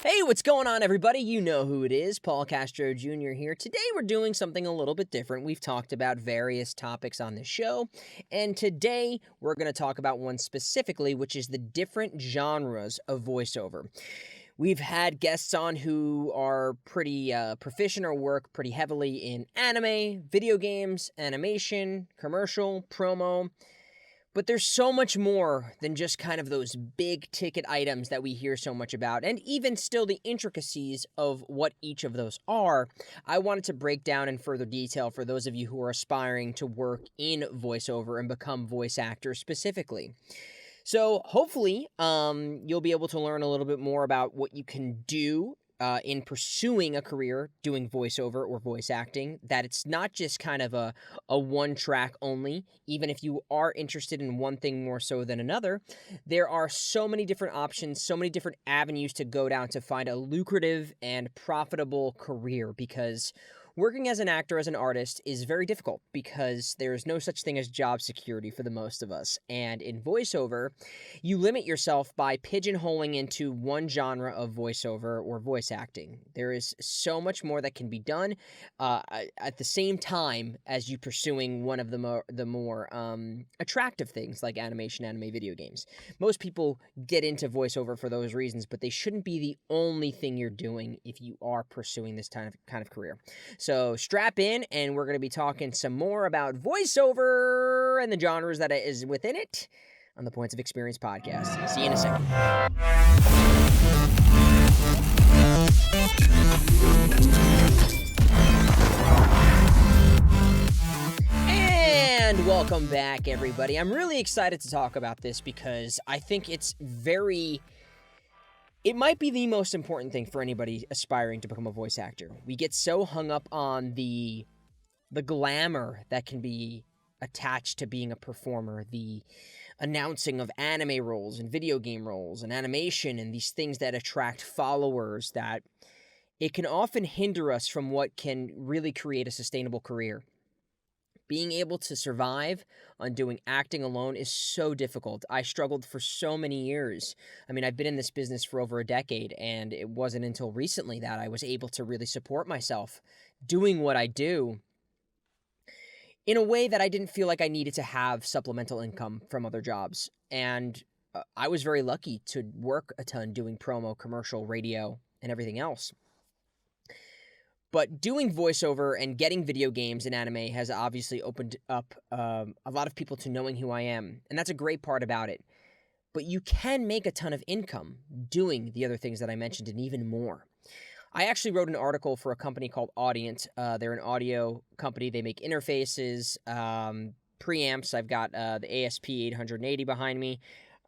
Hey, what's going on, everybody? You know who it is. Paul Castro Jr. here. Today we're doing something a little bit different. We've talked about various topics on the show, and today we're going to talk about one specifically, which is the different genres of voiceover. We've had guests on who are pretty proficient or work pretty heavily in anime, video games, animation, commercial, promo. But there's so much more than just kind of those big ticket items that we hear so much about, and even still the intricacies of what each of those are. I wanted to break down in further detail for those of you who are aspiring to work in voiceover and become voice actors specifically. So hopefully, you'll be able to learn a little bit more about what you can do in pursuing a career doing voiceover or voice acting, that it's not just kind of a one track only. Even if you are interested in one thing more so than another, there are so many different options, so many different avenues to go down to find a lucrative and profitable career, because working as an actor, as an artist, is very difficult because there is no such thing as job security for the most of us. And in voiceover, you limit yourself by pigeonholing into one genre of voiceover or voice acting. There is so much more that can be done at the same time as you pursuing one of the more attractive things like animation, anime, video games. Most people get into voiceover for those reasons, but they shouldn't be the only thing you're doing if you are pursuing this kind of career. So strap in, and we're going to be talking some more about voiceover and the genres that is within it on the Points of Experience podcast. See you in a second. And welcome back, everybody. I'm really excited to talk about this because I think it might be the most important thing for anybody aspiring to become a voice actor. We get so hung up on the glamour that can be attached to being a performer, the announcing of anime roles and video game roles and animation and these things that attract followers, that it can often hinder us from what can really create a sustainable career. Being able to survive on doing acting alone is so difficult. I struggled for so many years. I mean, I've been in this business for over a decade, and it wasn't until recently that I was able to really support myself doing what I do in a way that I didn't feel like I needed to have supplemental income from other jobs. And I was very lucky to work a ton doing promo, commercial, radio, and everything else. But doing voiceover and getting video games and anime has obviously opened up a lot of people to knowing who I am. And that's a great part about it. But you can make a ton of income doing the other things that I mentioned, and even more. I actually wrote an article for a company called Audient. They're an audio company. They make interfaces, preamps. I've got the ASP 880 behind me.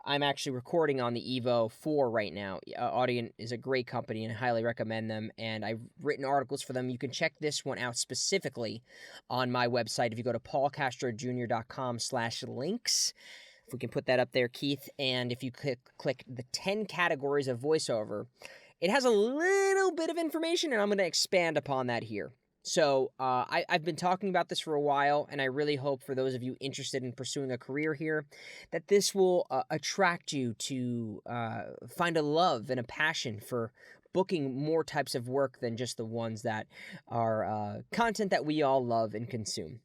I'm actually recording on the Evo 4 right now. Audient is a great company, and I highly recommend them, and I've written articles for them. You can check this one out specifically on my website if you go to paulcastrojr.com/links. If we can put that up there, Keith, and if you click the 10 categories of voiceover, it has a little bit of information, and I'm going to expand upon that here. So I've been talking about this for a while, and I really hope for those of you interested in pursuing a career here that this will attract you to find a love and a passion for booking more types of work than just the ones that are content that we all love and consume.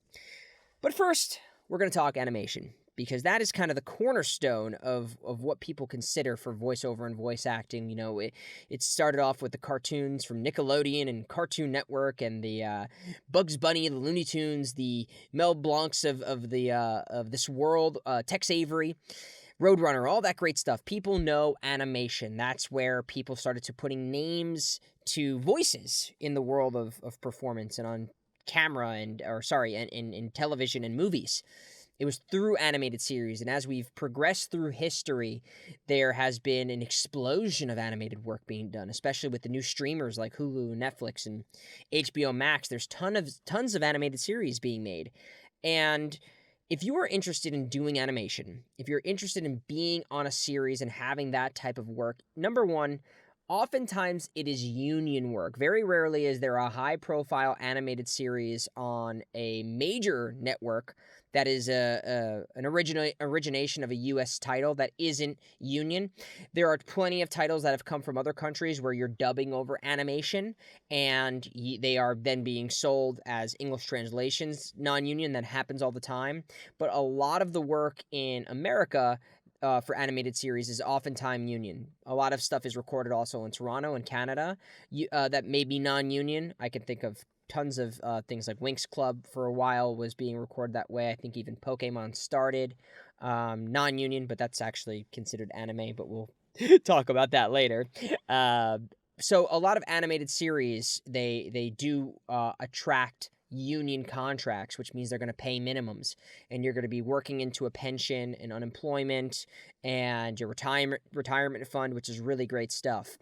But first, we're going to talk animation, because that is kind of the cornerstone of what people consider for voiceover and voice acting. You know, it started off with the cartoons from Nickelodeon and Cartoon Network, and the Bugs Bunny, the Looney Tunes, the Mel Blancs of this world, Tex Avery, Roadrunner, all that great stuff. People know animation. That's where people started to putting names to voices in the world of performance and on camera and in television and movies. It was through animated series, and as we've progressed through history, there has been an explosion of animated work being done, especially with the new streamers like Hulu, Netflix, and HBO Max. There's tons of animated series being made, and if you are interested in doing animation, if you're interested in being on a series and having that type of work, number one, oftentimes it is union work. Very rarely is there a high-profile animated series on a major network that is an origination of a U.S. title that isn't union. There are plenty of titles that have come from other countries where you're dubbing over animation, and they are then being sold as English translations, non-union. That happens all the time. But a lot of the work in America for animated series is oftentimes union. A lot of stuff is recorded also in Toronto and Canada that may be non-union. I can think of tons of things like Winx Club for a while was being recorded that way. I think even Pokemon started non-union, but that's actually considered anime, but we'll talk about that later. So a lot of animated series, they do attract union contracts, which means they're going to pay minimums, and you're going to be working into a pension and unemployment and your retirement fund, which is really great stuff.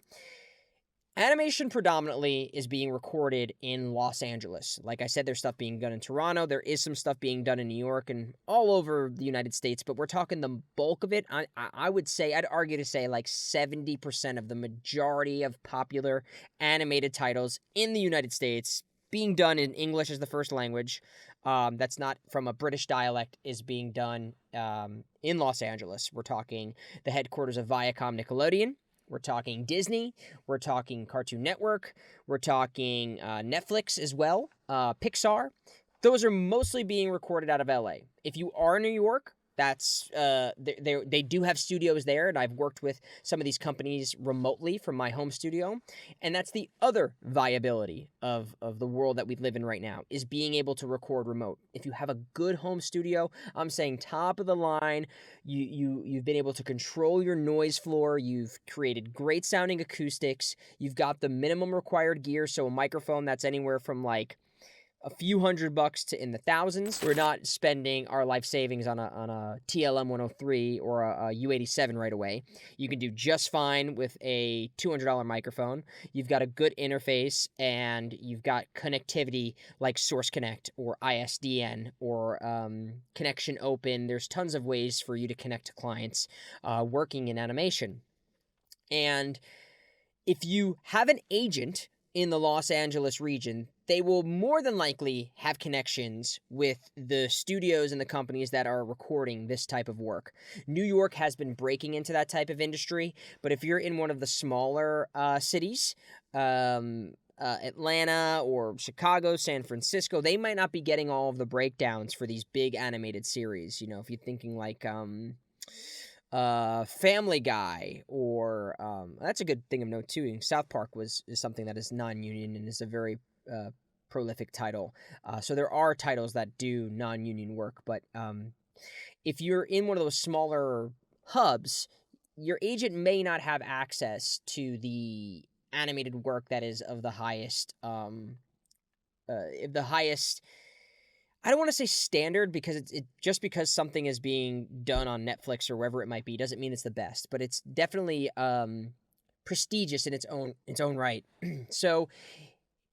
Animation predominantly is being recorded in Los Angeles. Like I said, there's stuff being done in Toronto. There is some stuff being done in New York and all over the United States, but we're talking the bulk of it. I would say, I'd argue to say like 70% of the majority of popular animated titles in the United States being done in English as the first language, that's not from a British dialect, is being done in Los Angeles. We're talking the headquarters of Viacom Nickelodeon. We're talking Disney. We're talking Cartoon Network. We're talking Netflix as well, Pixar. Those are mostly being recorded out of LA. If you are in New York, that's they do have studios there, and I've worked with some of these companies remotely from my home studio, and that's the other viability of the world that we live in right now, is being able to record remote. If you have a good home studio, I'm saying top of the line, you've been able to control your noise floor, you've created great sounding acoustics, you've got the minimum required gear, so a microphone that's anywhere from like a few $100 to in the thousands. We're not spending our life savings on a TLM 103 or a U87 right away. You can do just fine with a $200 microphone. You've got a good interface, and you've got connectivity like Source Connect or ISDN or Connection Open. There's tons of ways for you to connect to clients working in animation. And if you have an agent in the Los Angeles region, they will more than likely have connections with the studios and the companies that are recording this type of work. New York has been breaking into that type of industry, but if you're in one of the smaller cities, Atlanta or Chicago, San Francisco, they might not be getting all of the breakdowns for these big animated series. You know, if you're thinking like Family Guy, or that's a good thing of note too. South Park is something that is non-union and is a very prolific title. So there are titles that do non-union work, but if you're in one of those smaller hubs, your agent may not have access to the animated work that is of the highest, I don't want to say standard, because it just because something is being done on Netflix or wherever it might be doesn't mean it's the best, but it's definitely prestigious in its own right. So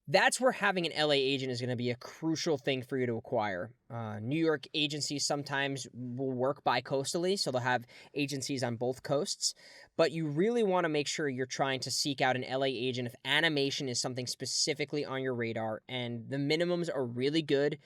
that's where having an LA agent is going to be a crucial thing for you to acquire. New York agencies sometimes will work bi-coastally, so they'll have agencies on both coasts, but you really want to make sure you're trying to seek out an LA agent if animation is something specifically on your radar, and the minimums are really good.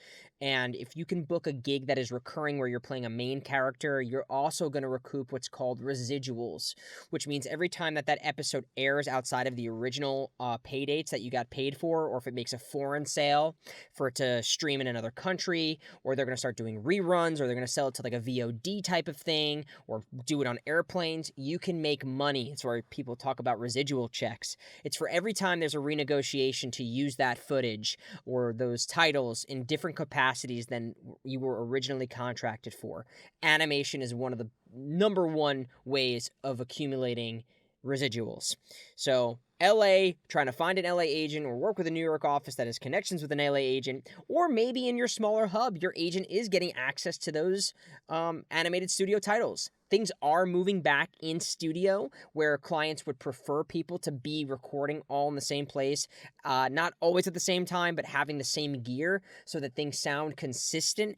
And if you can book a gig that is recurring where you're playing a main character, you're also going to recoup what's called residuals, which means every time that episode airs outside of the original pay dates that you got paid for, or if it makes a foreign sale for it to stream in another country, or they're going to start doing reruns, or they're going to sell it to like a VOD type of thing, or do it on airplanes, you can make money. It's where people talk about residual checks. It's for every time there's a renegotiation to use that footage or those titles in different capacities than you were originally contracted for. Animation is one of the number one ways of accumulating residuals. So LA, trying to find an LA agent or work with a New York office that has connections with an LA agent, or maybe in your smaller hub, your agent is getting access to those animated studio titles. Things are moving back in studio where clients would prefer people to be recording all in the same place, not always at the same time, but having the same gear so that things sound consistent.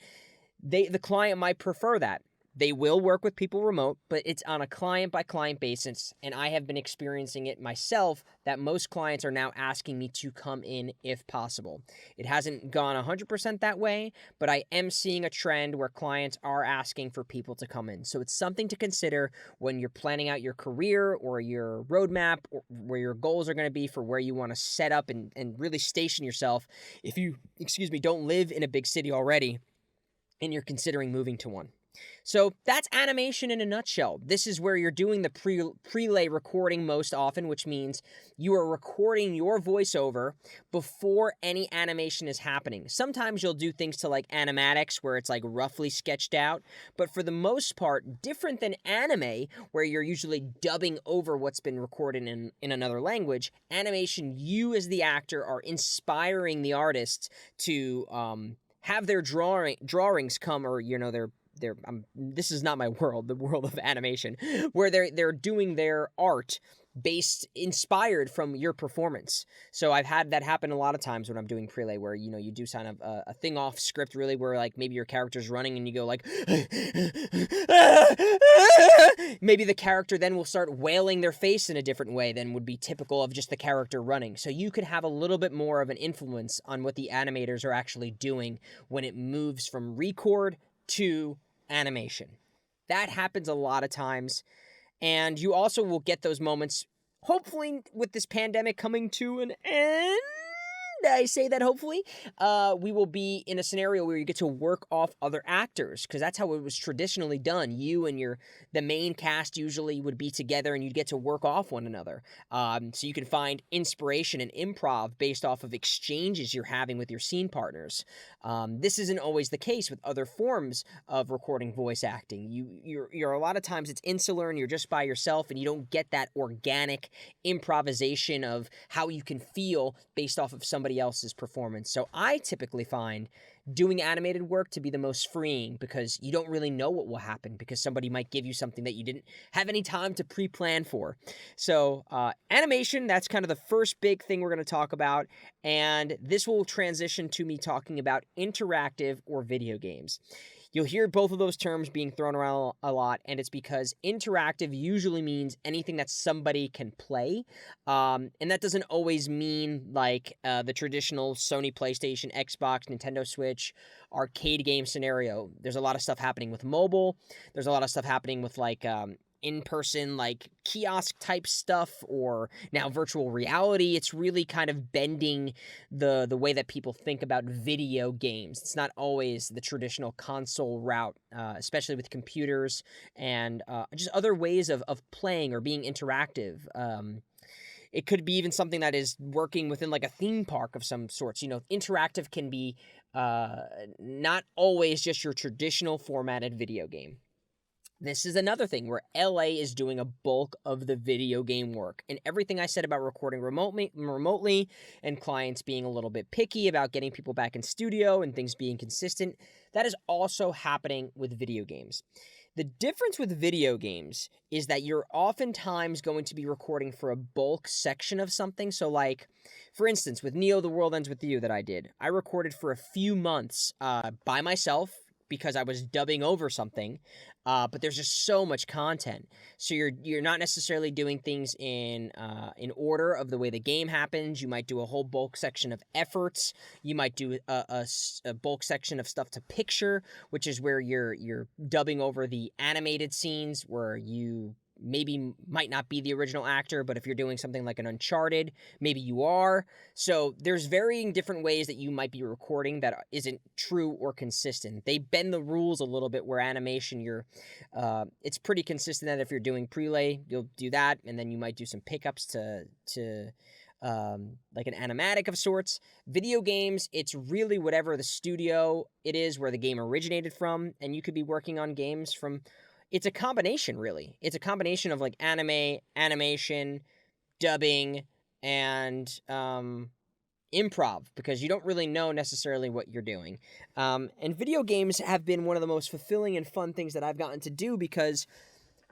The client might prefer that. They will work with people remote, but it's on a client-by-client basis, and I have been experiencing it myself that most clients are now asking me to come in if possible. It hasn't gone 100% that way, but I am seeing a trend where clients are asking for people to come in. So it's something to consider when you're planning out your career or your roadmap or where your goals are going to be for where you want to set up and really station yourself if you, don't live in a big city already and you're considering moving to one. So that's animation in a nutshell. This is where you're doing the prelay recording most often, which means you are recording your voiceover before any animation is happening. Sometimes you'll do things to like animatics where it's like roughly sketched out, but for the most part, different than anime where you're usually dubbing over what's been recorded in another language, animation, you as the actor are inspiring the artists to have their drawings come, or this is not my world, the world of animation, where they're doing their art inspired from your performance. So I've had that happen a lot of times when I'm doing prelay, where you do sign up a thing off script, really, where like maybe your character's running and you go like maybe the character then will start wailing their face in a different way than would be typical of just the character running. So you could have a little bit more of an influence on what the animators are actually doing when it moves from record to animation. That happens a lot of times. And you also will get those moments, hopefully with this pandemic coming to an end, I say that hopefully, we will be in a scenario where you get to work off other actors, because that's how it was traditionally done. You and the main cast usually would be together and you'd get to work off one another. So you can find inspiration and improv based off of exchanges you're having with your scene partners. This isn't always the case with other forms of recording voice acting. You're a lot of times it's insular and you're just by yourself and you don't get that organic improvisation of how you can feel based off of somebody else's performance. So I typically find doing animated work to be the most freeing, because you don't really know what will happen, because somebody might give you something that you didn't have any time to pre-plan for. So animation, that's kind of the first big thing we're going to talk about, and this will transition to me talking about interactive or video games. You'll hear both of those terms being thrown around a lot, and it's because interactive usually means anything that somebody can play, and that doesn't always mean like the traditional Sony PlayStation, Xbox, Nintendo Switch arcade game scenario. There's a lot of stuff happening with mobile. There's a lot of stuff happening with like in-person like kiosk type stuff, or now virtual reality. It's really kind of bending the way that people think about video games. It's not always the traditional console route, especially with computers and just other ways of playing or being interactive. It could be even something that is working within like a theme park of some sorts. Interactive can be not always just your traditional formatted video game. This is another thing where LA is doing a bulk of the video game work. And everything I said about recording remotely and clients being a little bit picky about getting people back in studio and things being consistent, that is also happening with video games. The difference with video games is that you're oftentimes going to be recording for a bulk section of something. So like, for instance, with Neo, The World Ends With You that I did, I recorded for a few months by myself because I was dubbing over something. But there's just so much content, so you're not necessarily doing things in order of the way the game happens. You might do a whole bulk section of efforts. You might do a bulk section of stuff to picture, which is where you're dubbing over the animated scenes where you maybe might not be the original actor, but if you're doing something like an Uncharted, maybe you are. So there's varying different ways that you might be recording that isn't true or consistent. They bend the rules a little bit, where animation, it's pretty consistent that if you're doing prelay, you'll do that, and then you might do some pickups to like an animatic of sorts. Video games, it's really whatever the studio it is where the game originated from, and you could be working on games from... It's a combination, really. It's a combination of like anime, animation, dubbing, and improv, because you don't really know necessarily what you're doing. And video games have been one of the most fulfilling and fun things that I've gotten to do, because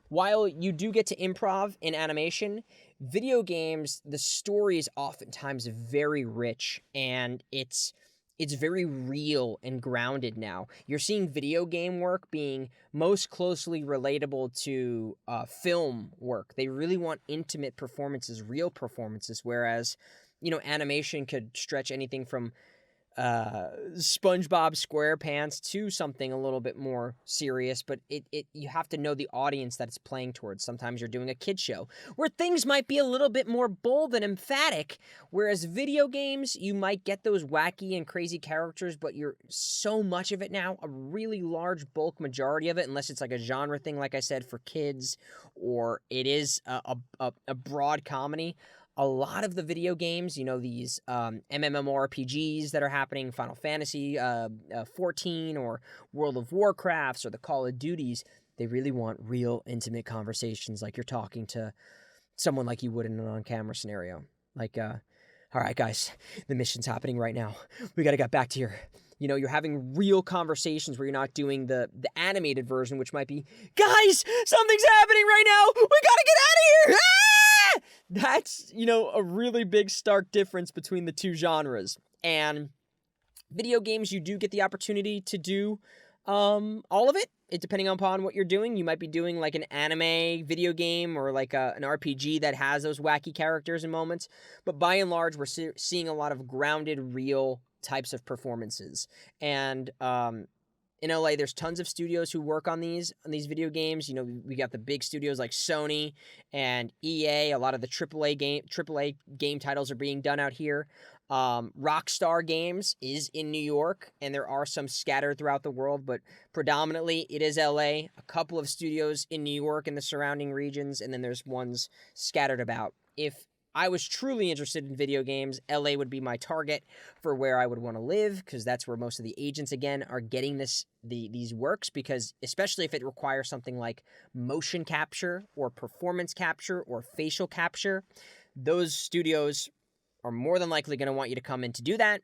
while you do get to improv in animation, video games, the story is oftentimes very rich, and it's it's very real and grounded now. You're seeing video game work being most closely relatable to film work. They really want intimate performances, real performances, whereas, animation could stretch anything from SpongeBob SquarePants to something a little bit more serious, but you have to know the audience that it's playing towards. Sometimes you're doing a kid show where things might be a little bit more bold and emphatic, whereas video games, you might get those wacky and crazy characters, but you're so much of it now, a really large bulk majority of it, unless it's like a genre thing, like I said, for kids, or it is a broad comedy. A lot of the video games, these MMORPGs that are happening, Final Fantasy 14 or World of Warcrafts or the Call of Duties, they really want real intimate conversations, like you're talking to someone like you would in an on-camera scenario. Like, all right, guys, the mission's happening right now. We got to get back to your... you're having real conversations where you're not doing the animated version, which might be, guys, something's happening right now. We got to get out of here. Ah! That's, a really big stark difference between the two genres. And video games, you do get the opportunity to do all of it. Depending upon what you're doing. You might be doing like an anime video game or like an RPG that has those wacky characters and moments. But by and large, we're seeing a lot of grounded, real types of performances. And in LA, there's tons of studios who work on these video games. We got the big studios like Sony and EA. A lot of the AAA game titles are being done out here. Rockstar Games is in New York, and there are some scattered throughout the world, but predominantly it is LA. A couple of studios in New York and the surrounding regions, and then there's ones scattered about. If I was truly interested in video games, LA would be my target for where I would want to live, because that's where most of the agents, again, are getting these works, because especially if it requires something like motion capture or performance capture or facial capture, those studios are more than likely going to want you to come in to do that.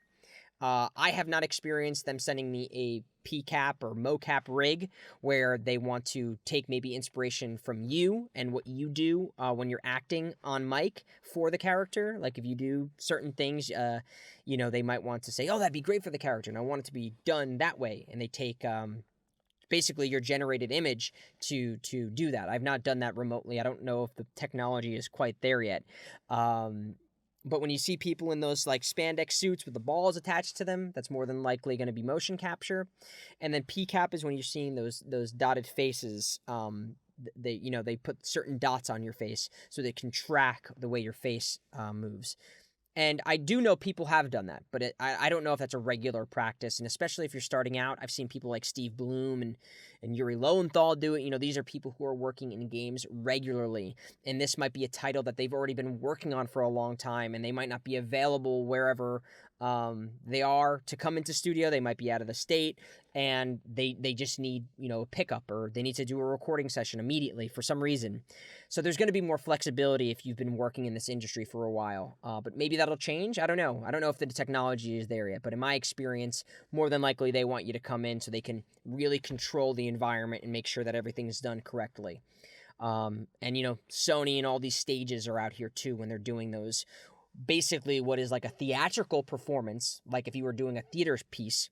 I have not experienced them sending me a PCAP or mocap rig where they want to take maybe inspiration from you and what you do when you're acting on mic for the character. Like if you do certain things, they might want to say, oh, that'd be great for the character, and I want it to be done that way. And they take basically your generated image to do that. I've not done that remotely. I don't know if the technology is quite there yet. But when you see people in those like spandex suits with the balls attached to them, that's more than likely going to be motion capture. And then PCAP is when you're seeing those dotted faces. They put certain dots on your face so they can track the way your face moves. And I do know people have done that, but I don't know if that's a regular practice. And especially if you're starting out, I've seen people like Steve Bloom and Yuri Lowenthal do it. These are people who are working in games regularly. And this might be a title that they've already been working on for a long time, and they might not be available wherever they are to come into studio. They might be out of the state, and they just need, a pickup, or they need to do a recording session immediately for some reason. So there's going to be more flexibility if you've been working in this industry for a while. But maybe that'll change. I don't know. I don't know if the technology is there yet. But in my experience, more than likely they want you to come in so they can really control the environment and make sure that everything is done correctly. And Sony and all these stages are out here too when they're doing those. Basically what is like a theatrical performance, like if you were doing a theater piece,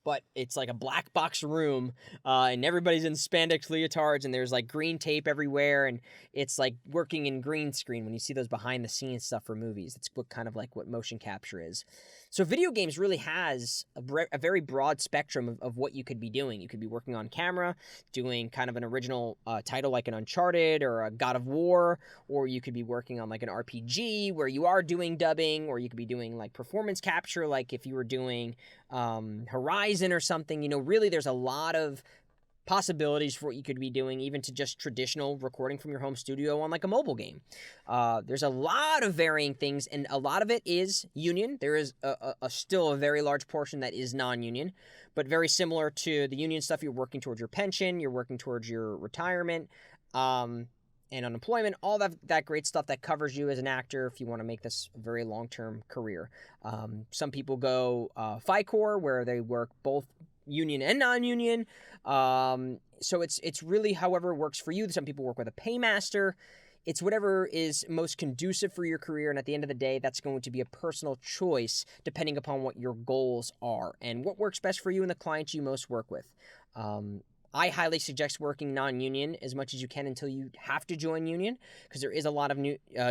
but it's like a black box room, and everybody's in spandex leotards, and there's like green tape everywhere, and it's like working in green screen when you see those behind the scenes stuff for movies. It's what motion capture is. So video games really has a very broad spectrum of what you could be doing. You could be working on camera, doing kind of an original title like an Uncharted or a God of War, or you could be working on like an RPG where you are doing dubbing, or you could be doing like performance capture, like if you were doing Horizon or something. Really there's a lot of possibilities for what you could be doing, even to just traditional recording from your home studio on like a mobile game. There's a lot of varying things, and a lot of it is union. There is still a very large portion that is non-union, but very similar to the union stuff. You're working towards your pension, you're working towards your retirement, and unemployment, all that great stuff that covers you as an actor if you want to make this a very long-term career. Some people go FICOR, where they work both union and non-union. So it's really however it works for you. Some people work with a paymaster. It's whatever is most conducive for your career, and at the end of the day, that's going to be a personal choice depending upon what your goals are and what works best for you and the clients you most work with. I highly suggest working non-union as much as you can until you have to join union, because there is a lot of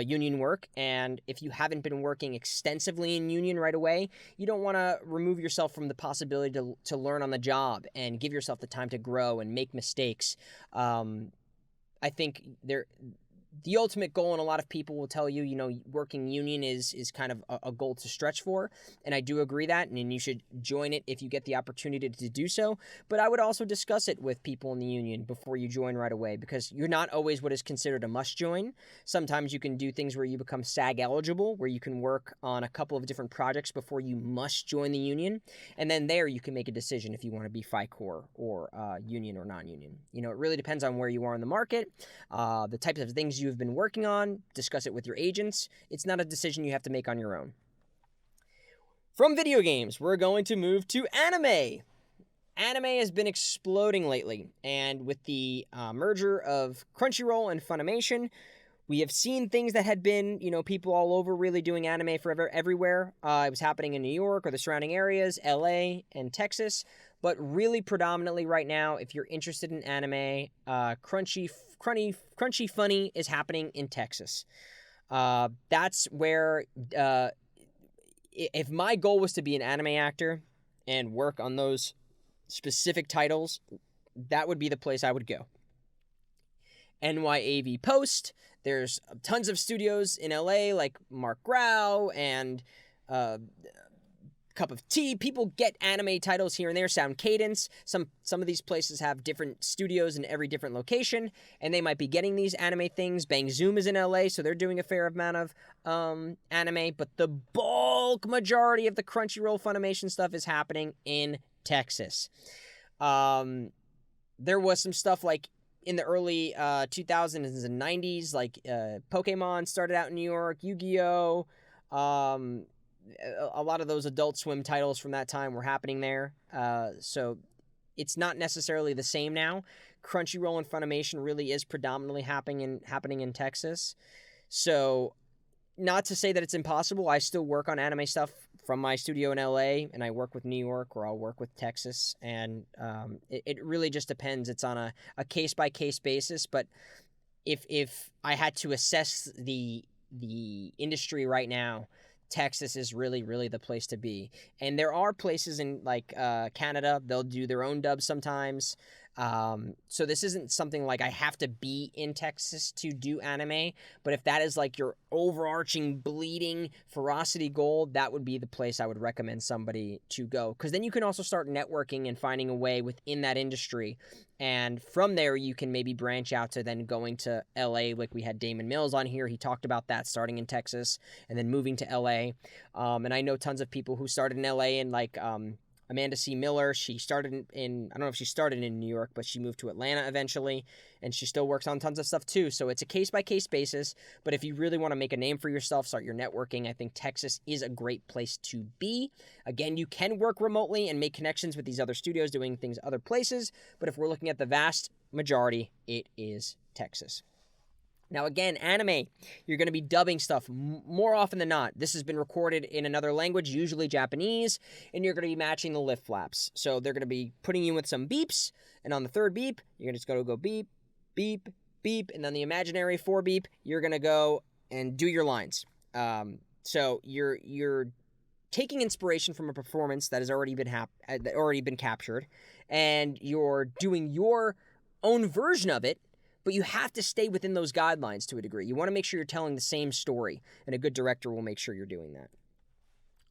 union work, and if you haven't been working extensively in union right away, you don't want to remove yourself from the possibility to learn on the job and give yourself the time to grow and make mistakes. I think the ultimate goal, and a lot of people will tell you, working union is kind of a goal to stretch for, and I do agree that, and you should join it if you get the opportunity to do so, but I would also discuss it with people in the union before you join right away, because you're not always what is considered a must join. Sometimes you can do things where you become SAG eligible, where you can work on a couple of different projects before you must join the union, and then there you can make a decision if you want to be FICOR or union or non-union. It really depends on where you are in the market, the types of things you've been working on, discuss it with your agents. It's not a decision you have to make on your own. From video games, we're going to move to anime. Anime has been exploding lately, and with the merger of Crunchyroll and Funimation, we have seen things that had been, people all over really doing anime forever, everywhere. It was happening in New York or the surrounding areas, LA and Texas, but really predominantly right now, if you're interested in anime, Crunchy Funny is happening in Texas. That's where, if my goal was to be an anime actor and work on those specific titles, that would be the place I would go. NYAV Post. There's tons of studios in LA like Mark Grau and Cup of Tea. People get anime titles here and there. Sound Cadence. Some of these places have different studios in every different location, and they might be getting these anime things. Bang Zoom is in LA, so they're doing a fair amount of anime, but the bulk majority of the Crunchyroll Funimation stuff is happening in Texas. There was some stuff like in the early 2000s and 90s, like Pokemon started out in New York, Yu-Gi-Oh! A lot of those Adult Swim titles from that time were happening there. So it's not necessarily the same now. Crunchyroll and Funimation really is predominantly happening in Texas. So not to say that it's impossible. I still work on anime stuff from my studio in LA, and I work with New York, or I'll work with Texas, and it really just depends. It's on a case-by-case basis, but if I had to assess the industry right now, Texas is really, really the place to be. And there are places in like Canada, they'll do their own dubs sometimes. So this isn't something like I have to be in Texas to do anime, but if that is like your overarching bleeding ferocity goal, that would be the place I would recommend somebody to go, because then you can also start networking and finding a way within that industry, and from there you can maybe branch out to then going to LA. Like we had Damon Mills on here, he talked about that, starting in Texas and then moving to LA, and I know tons of people who started in LA, and like Amanda C. Miller, she started in, I don't know if she started in New York, but she moved to Atlanta eventually, and she still works on tons of stuff too. So it's a case-by-case basis, but if you really want to make a name for yourself, start your networking, I think Texas is a great place to be. Again, you can work remotely and make connections with these other studios doing things other places, but if we're looking at the vast majority, it is Texas. Now, again, anime, you're going to be dubbing stuff more often than not. This has been recorded in another language, usually Japanese, and you're going to be matching the lift flaps. So they're going to be putting you with some beeps, and on the third beep, you're just going to go beep, beep, beep, and on the imaginary 4 beep, you're going to go and do your lines. So you're taking inspiration from a performance that has already been captured, and you're doing your own version of it, but you have to stay within those guidelines to a degree. You want to make sure you're telling the same story, and a good director will make sure you're doing that.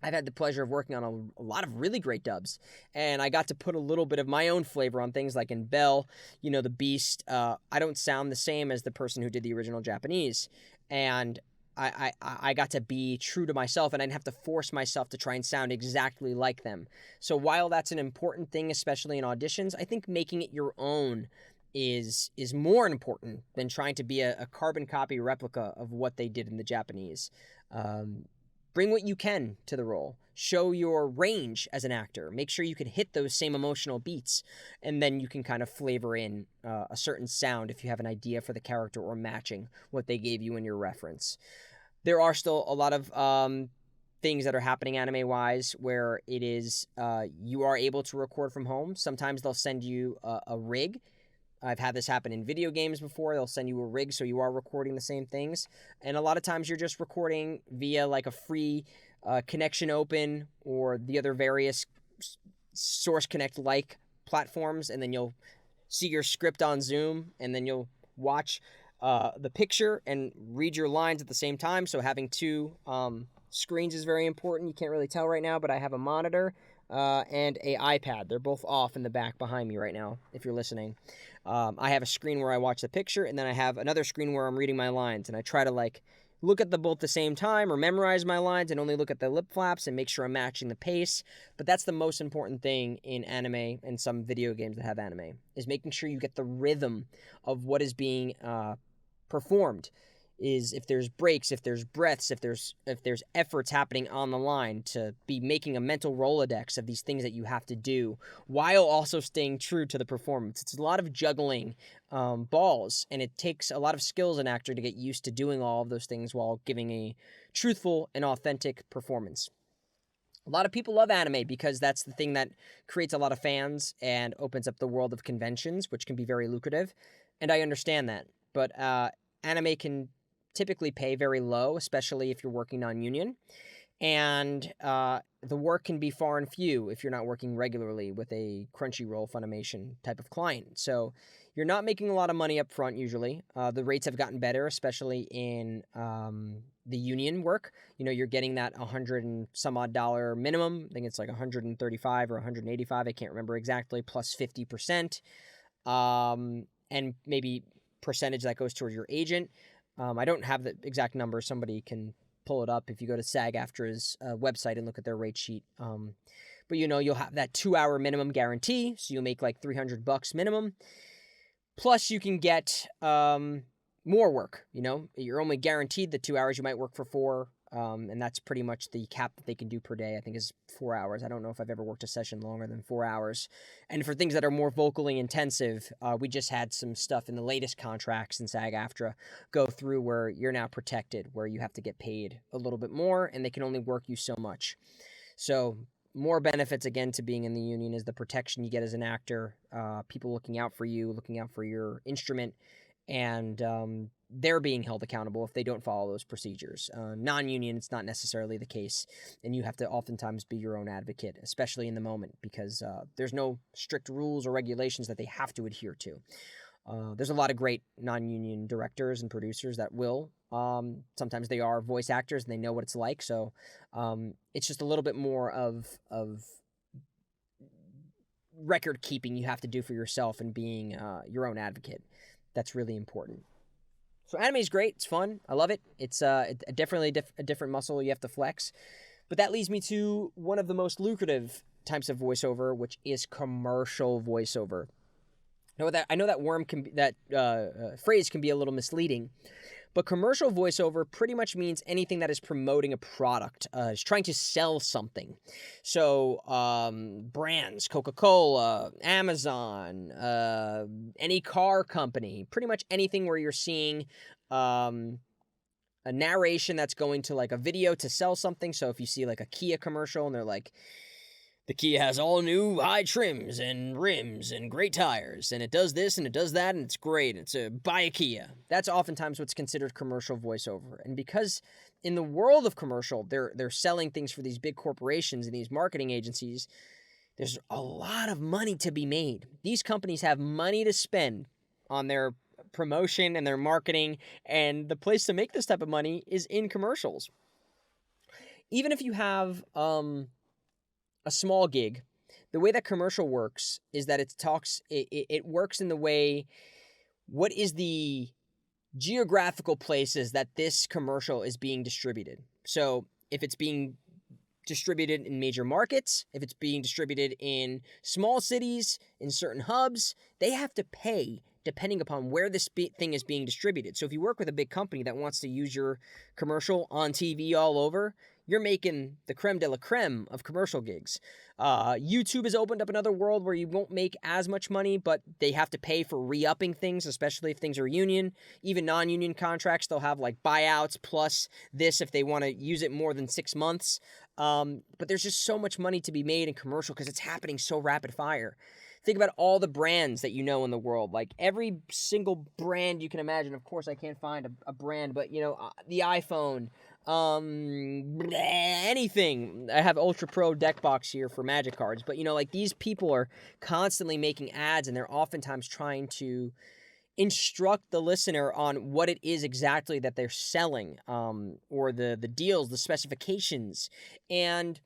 I've had the pleasure of working on a lot of really great dubs, and I got to put a little bit of my own flavor on things, like in Belle, the Beast. I don't sound the same as the person who did the original Japanese, and I got to be true to myself, and I didn't have to force myself to try and sound exactly like them. So while that's an important thing, especially in auditions, I think making it your own is more important than trying to be a carbon copy replica of what they did in the Japanese. Bring what you can to the role. Show your range as an actor. Make sure you can hit those same emotional beats, and then you can kind of flavor in a certain sound if you have an idea for the character or matching what they gave you in your reference. There are still a lot of things that are happening anime-wise where it is you are able to record from home. Sometimes they'll send you a rig. I've had this happen in video games before. They'll send you a rig so you are recording the same things. And a lot of times you're just recording via like a free Connection Open or the other various Source Connect-like platforms, and then you'll see your script on Zoom, and then you'll watch the picture and read your lines at the same time. So having two screens is very important. You can't really tell right now, but I have a monitor and a iPad. They're both off in the back behind me right now, if you're listening. I have a screen where I watch the picture, and then I have another screen where I'm reading my lines, and I try to like look at them both at the same time or memorize my lines and only look at the lip flaps and make sure I'm matching the pace. But that's the most important thing in anime and some video games that have anime, is making sure you get the rhythm of what is being performed. Is if there's breaks, if there's breaths, if there's efforts happening on the line, to be making a mental Rolodex of these things that you have to do while also staying true to the performance. It's a lot of juggling balls, and it takes a lot of skills an actor to get used to doing all of those things while giving a truthful and authentic performance. A lot of people love anime because that's the thing that creates a lot of fans and opens up the world of conventions, which can be very lucrative, and I understand that. But anime can typically pay very low, especially if you're working non-union, and the work can be far and few if you're not working regularly with a Crunchyroll, Funimation type of client. So you're not making a lot of money up front usually. The rates have gotten better, especially in the union work. You know, you're getting that $100 and some odd minimum. I think it's like $135 or $185. I can't remember exactly, plus 50%, and maybe percentage that goes towards your agent. I don't have the exact number. Somebody can pull it up if you go to SAG-AFTRA's website and look at their rate sheet. But you know, you'll have that 2-hour minimum guarantee, so you'll make like $300 minimum. Plus, you can get more work. You know, you're only guaranteed the 2 hours. You might work for 4. And that's pretty much the cap that they can do per day, I think, is 4 hours. I don't know if I've ever worked a session longer than 4 hours. And for things that are more vocally intensive, we just had some stuff in the latest contracts in SAG-AFTRA go through where you're now protected, where you have to get paid a little bit more, and they can only work you so much. So more benefits, again, to being in the union is the protection you get as an actor, people looking out for you, looking out for your instrument, and they're being held accountable if they don't follow those procedures. Non-union, it's not necessarily the case, and you have to oftentimes be your own advocate, especially in the moment, because there's no strict rules or regulations that they have to adhere to. There's a lot of great non-union directors and producers that will. Sometimes they are voice actors and they know what it's like, so it's just a little bit more of record keeping you have to do for yourself and being your own advocate. That's really important. So anime is great. It's fun. I love it. It's definitely a different muscle you have to flex. But that leads me to one of the most lucrative types of voiceover, which is commercial voiceover. I know that phrase can be a little misleading, but commercial voiceover pretty much means anything that is promoting a product, is trying to sell something. So brands, Coca-Cola, Amazon, any car company, pretty much anything where you're seeing a narration that's going to like a video to sell something. So if you see like a Kia commercial and they're like, the Kia has all new high trims and rims and great tires, and it does this and it does that, and it's great. It's buy a Kia. That's oftentimes what's considered commercial voiceover. And because in the world of commercial, they're selling things for these big corporations and these marketing agencies, there's a lot of money to be made. These companies have money to spend on their promotion and their marketing, and the place to make this type of money is in commercials. Even if you have a small gig, the way that commercial works is that it works in the way, what is the geographical places that this commercial is being distributed? So if it's being distributed in major markets, if it's being distributed in small cities, in certain hubs, they have to pay depending upon where this thing is being distributed. So if you work with a big company that wants to use your commercial on TV all over, you're making the creme de la creme of commercial gigs. YouTube has opened up another world where you won't make as much money, but they have to pay for re-upping things, especially if things are union. Even non-union contracts, they'll have like buyouts plus this if they want to use it more than 6 months. But there's just so much money to be made in commercial because it's happening so rapid fire. Think about all the brands that you know in the world. Like every single brand you can imagine. Of course, I can't find a brand, but the iPhone, anything. I have Ultra Pro deck box here for Magic cards, but like these people are constantly making ads, and they're oftentimes trying to instruct the listener on what it is exactly that they're selling, or the deals, the specifications. And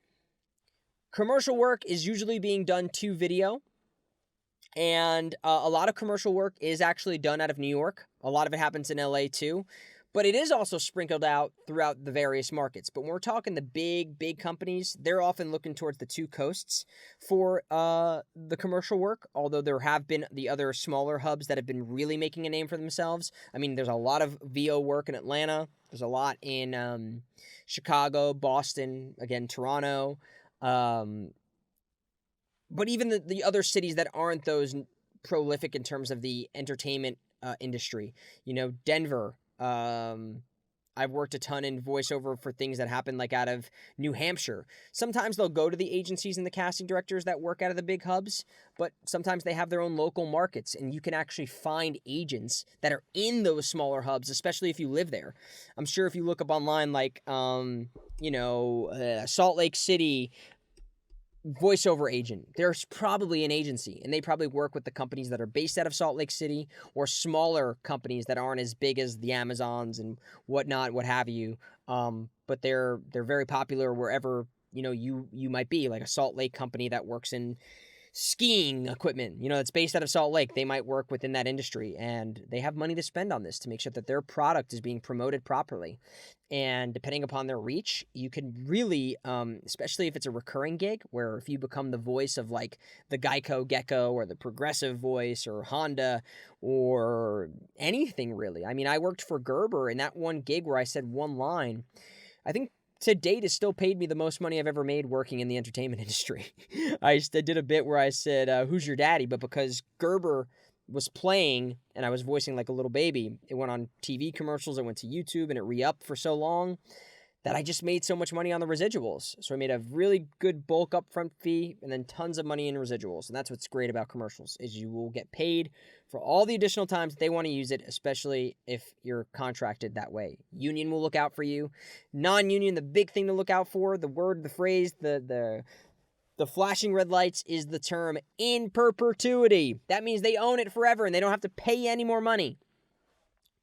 commercial work is usually being done to video. And a lot of commercial work is actually done out of New York. A lot of it happens in LA too. But it is also sprinkled out throughout the various markets. But when we're talking the big companies, they're often looking towards the two coasts for the commercial work, although there have been the other smaller hubs that have been really making a name for themselves. I mean, there's a lot of VO work in Atlanta. There's a lot in Chicago, Boston, again, Toronto. But even the other cities that aren't those prolific in terms of the entertainment industry, Denver. I've worked a ton in voiceover for things that happen like out of New Hampshire. Sometimes they'll go to the agencies and the casting directors that work out of the big hubs, but sometimes they have their own local markets, and you can actually find agents that are in those smaller hubs, especially if you live there. I'm sure if you look up online, like, Salt Lake City voiceover agent, there's probably an agency, and they probably work with the companies that are based out of Salt Lake City or smaller companies that aren't as big as the Amazons and whatnot, what have you. But they're very popular wherever you might be, like a Salt Lake company that works in skiing equipment, it's based out of Salt Lake. They might work within that industry, and they have money to spend on this to make sure that their product is being promoted properly. And depending upon their reach, you can really, especially if it's a recurring gig, where if you become the voice of like the Geico Gecko or the Progressive voice or Honda or anything really. I mean, I worked for Gerber, and that one gig where I said one line, I think to date has still paid me the most money I've ever made working in the entertainment industry. I did a bit where I said, who's your daddy? But because Gerber was playing and I was voicing like a little baby, it went on TV commercials, it went to YouTube, and it re-upped for so long that I just made so much money on the residuals. So I made a really good bulk upfront fee and then tons of money in residuals. And that's what's great about commercials, is you will get paid for all the additional times that they want to use it, especially if you're contracted that way. Union will look out for you. Non-union, the big thing to look out for, the word, the phrase, the flashing red lights, is the term in perpetuity. That means they own it forever and they don't have to pay you any more money.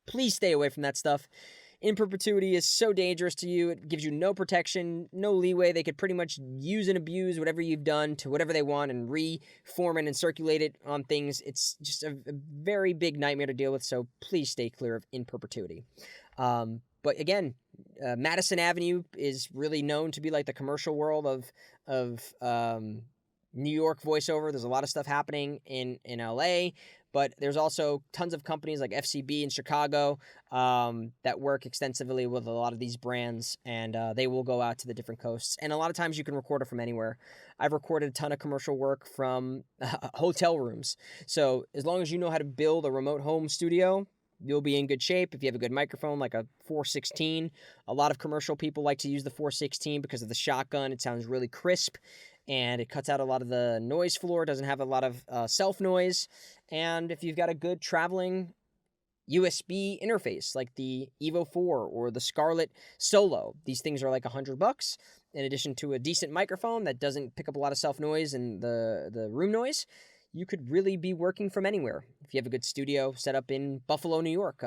Please stay away from that stuff. In perpetuity is so dangerous to you. It gives you no protection, no leeway. They could pretty much use and abuse whatever you've done to whatever they want and reform it and circulate it on things. It's just a very big nightmare to deal with, so please stay clear of in perpetuity. But again, Madison Avenue is really known to be like the commercial world of New York voiceover. There's a lot of stuff happening in LA, but there's also tons of companies like FCB in Chicago that work extensively with a lot of these brands, and they will go out to the different coasts. And a lot of times you can record it from anywhere. I've recorded a ton of commercial work from hotel rooms. So as long as you know how to build a remote home studio, you'll be in good shape. If you have a good microphone, like a 416, a lot of commercial people like to use the 416 because of the shotgun. It sounds really crisp, and it cuts out a lot of the noise floor. It doesn't have a lot of self noise. And if you've got a good traveling USB interface like the Evo 4 or the Scarlett Solo, these things are like $100. In addition to a decent microphone that doesn't pick up a lot of self noise and the room noise, you could really be working from anywhere. If you have a good studio set up in Buffalo, New York,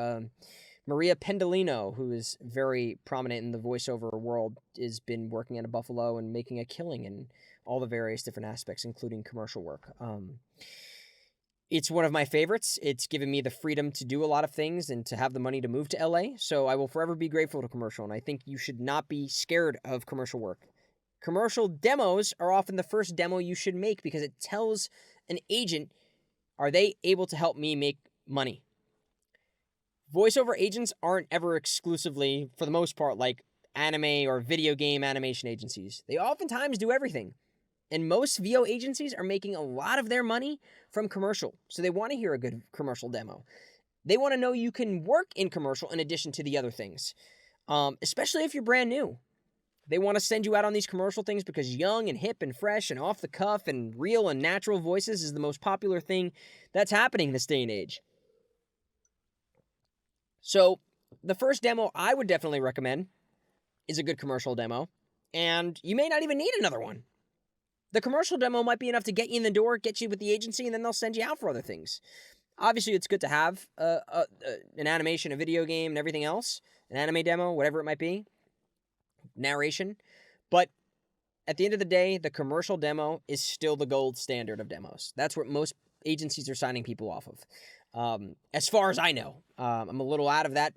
Maria Pendolino, who is very prominent in the voiceover world, has been working out of Buffalo and making a killing in all the various different aspects, including commercial work. It's one of my favorites. It's given me the freedom to do a lot of things and to have the money to move to LA. So I will forever be grateful to commercial. And I think you should not be scared of commercial work. Commercial demos are often the first demo you should make because it tells an agent, are they able to help me make money? Voiceover agents aren't ever exclusively, for the most part, like anime or video game animation agencies. They oftentimes do everything. And most VO agencies are making a lot of their money from commercial. So they want to hear a good commercial demo. They want to know you can work in commercial in addition to the other things, especially if you're brand new. They want to send you out on these commercial things because young and hip and fresh and off the cuff and real and natural voices is the most popular thing that's happening this day and age. So the first demo I would definitely recommend is a good commercial demo, and you may not even need another one. The commercial demo might be enough to get you in the door, get you with the agency, and then they'll send you out for other things. Obviously, it's good to have an animation, a video game, and everything else, an anime demo, whatever it might be, narration. But at the end of the day, the commercial demo is still the gold standard of demos. That's what most agencies are signing people off of. As far as I know, I'm a little out of that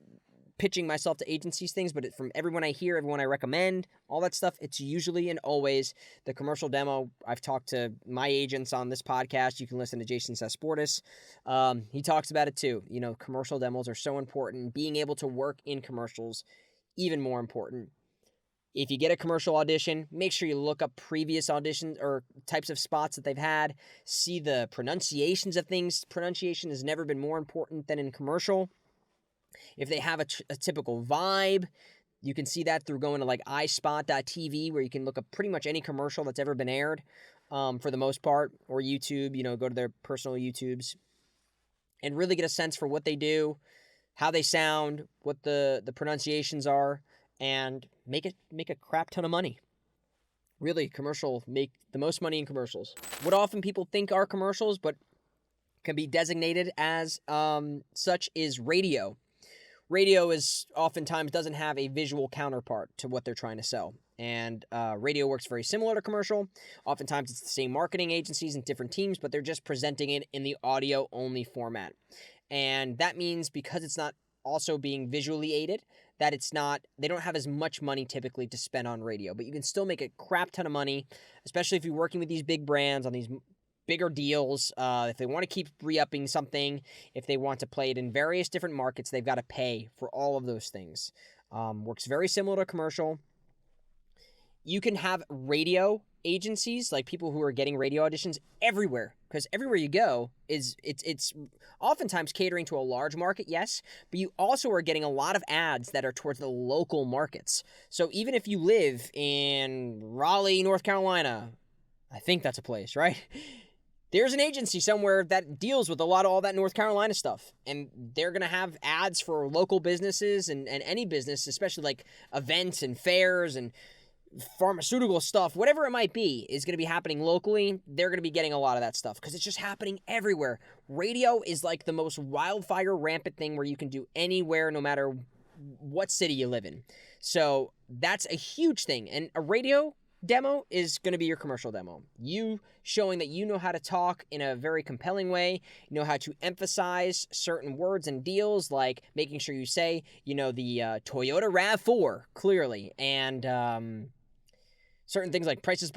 pitching myself to agencies things, but from everyone I hear, everyone I recommend, all that stuff, it's usually and always the commercial demo. I've talked to my agents on this podcast. You can listen to Jason Sasportis. He talks about it too. You know, commercial demos are so important. Being able to work in commercials, even more important. If you get a commercial audition, make sure you look up previous auditions or types of spots that they've had. See the pronunciations of things. Pronunciation has never been more important than in commercial. If they have a typical vibe, you can see that through going to like iSpot.tv, where you can look up pretty much any commercial that's ever been aired, for the most part, or YouTube, you know, go to their personal YouTubes and really get a sense for what they do, how they sound, what the pronunciations are, and make a crap ton of money. Really, commercial, make the most money in commercials. What often people think are commercials, but can be designated as such, is radio. Radio is oftentimes doesn't have a visual counterpart to what they're trying to sell. And radio works very similar to commercial. Oftentimes it's the same marketing agencies and different teams, but they're just presenting it in the audio-only format. And that means because it's not also being visually aided, that they don't have as much money typically to spend on radio. But you can still make a crap ton of money, especially if you're working with these big brands on these bigger deals. If they want to keep re-upping something, if they want to play it in various different markets, they've got to pay for all of those things. Works very similar to commercial. You can have radio agencies, like people who are getting radio auditions everywhere, because everywhere you go it's oftentimes catering to a large market, yes, but you also are getting a lot of ads that are towards the local markets. So even if you live in Raleigh, North Carolina, I think that's a place, right? There's an agency somewhere that deals with a lot of all that North Carolina stuff, and they're going to have ads for local businesses and any business, especially like events and fairs and pharmaceutical stuff, whatever it might be, is going to be happening locally. They're going to be getting a lot of that stuff because it's just happening everywhere. Radio is like the most wildfire rampant thing where you can do anywhere, no matter what city you live in. So that's a huge thing, and a radio demo is going to be your commercial demo. You showing that you know how to talk in a very compelling way, you know how to emphasize certain words and deals, like making sure you say, you know, the Toyota RAV4 clearly, and certain things like prices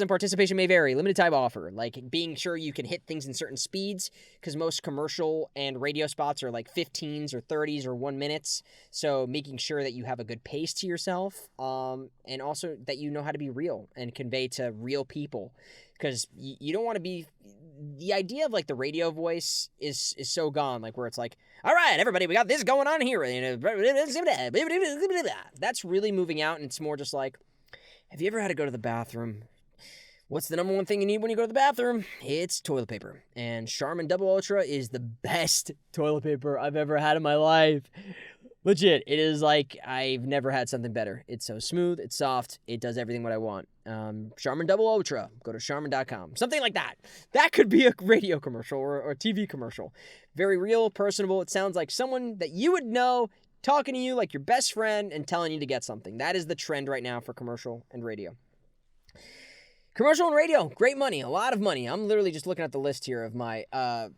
and participation may vary, limited time offer, like being sure you can hit things in certain speeds, because most commercial and radio spots are like 15s or 30s or 1 minutes. So making sure that you have a good pace to yourself, and also that you know how to be real and convey to real people, because you don't want to be, the idea of like the radio voice is so gone, like where it's like, all right, everybody, we got this going on here. That's really moving out, and it's more just like, have you ever had to go to the bathroom? What's the number one thing you need when you go to the bathroom? It's toilet paper. And Charmin Double Ultra is the best toilet paper I've ever had in my life. Legit, it is like I've never had something better. It's so smooth, it's soft, it does everything what I want. Charmin Double Ultra, go to Charmin.com. Something like that. That could be a radio commercial or a TV commercial. Very real, personable. It sounds like someone that you would know talking to you like your best friend and telling you to get something. That is the trend right now for commercial and radio. Commercial and radio, great money, a lot of money. I'm literally just looking at the list here of my